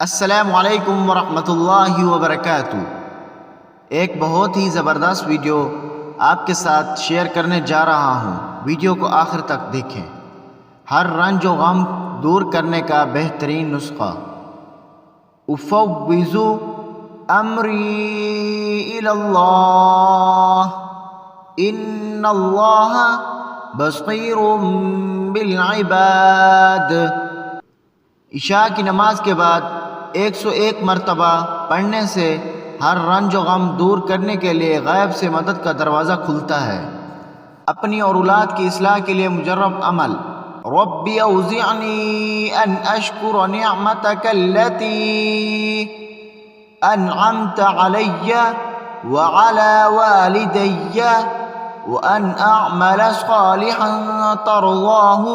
अस्सलामु अलैकुम वरहमतुल्लाहि वबरकातुहू। एक बहुत ही ज़बरदस्त वीडियो आपके साथ शेयर करने जा रहा हूँ। वीडियो को आखिर तक देखें। हर रंज व गम दूर करने का बेहतरीन नुस्खा। उफ़व्विज़ु अम्री इलल्लाह इन्नल्लाह बसीरुम बिल इबाद। इशा की नमाज के बाद 101 मरतबा पढ़ने से हर रंज व गम दूर करने के लिए गैब से मदद का दरवाज़ा खुलता है। अपनी और औलाद की इस्लाह के लिए मुजर्रब अमल। रब्बी औज़िअनी अन अश्कुर निअमतकल्लती अनअमत अलैया व अला वालिदैया व अन अअमल सालिहन तर्ज़ाहु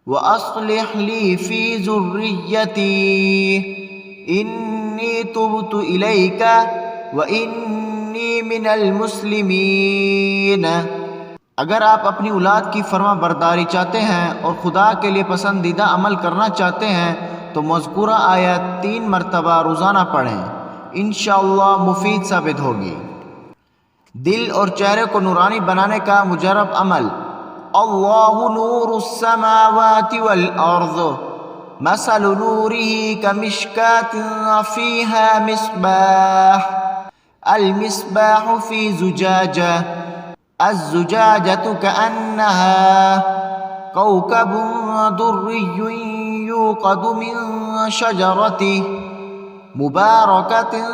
व अस्लिह ली फ़ी ज़ुर्रिय्यती इन्नी तुब्तु इलैका व इन्नी मिनल मुस्लिमीन। अगर आप अपनी औलाद की फर्मा बरदारी चाहते हैं और खुदा के लिए पसंदीदा अमल करना चाहते हैं तो मज़कूरा आयत 3 मरतबा रोज़ाना पढ़ें। इंशाअल्लाह मुफीद साबित होगी। दिल और चेहरे को नूरानी बनाने का मुजर्रब अमल। अल्लाहु नूरुस समावाति वल अर्ज़ मसलु नूरिही कमिश्कातिन फ़ीहा मिस्बाह अल मिस्बाहु फ़ी ज़ुजाजा अज़्ज़ुजाजतु कअन्नहा कौकबुन दुर्रियुन यूक़दु मिन शजरतिन मुबारकतिन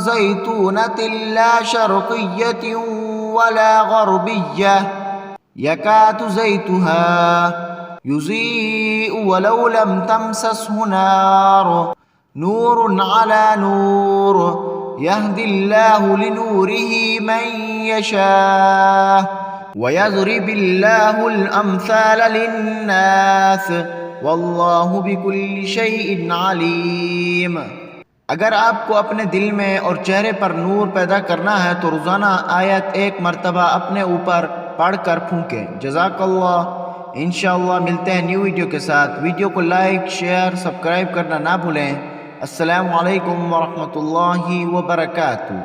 ज़ैतूनतिन ला शर्क़िय्यतिन वला ग़र्बिय्यह यकादु ज़ैतुहा युज़ीअु वलौ लम तमससहु नार नूरुन अला नूर यहदिल्लाहु लिनूरिही मन यशाअ व यज़रिबिल्लाहुल अम्साल लिन्नास वल्लाहु बिकुल्लि शैइन अलीम। अगर आपको अपने दिल में और चेहरे पर नूर पैदा करना है तो रोज़ाना आयत 1 मरतबा अपने ऊपर पढ़कर फूंकें। जज़ाकल्लाह। इंशाअल्लाह मिलते हैं न्यू वीडियो के साथ। वीडियो को लाइक शेयर सब्सक्राइब करना ना भूलें। अस्सलामु अलैकुम वरहमतुल्लाहि वबरकातुहू।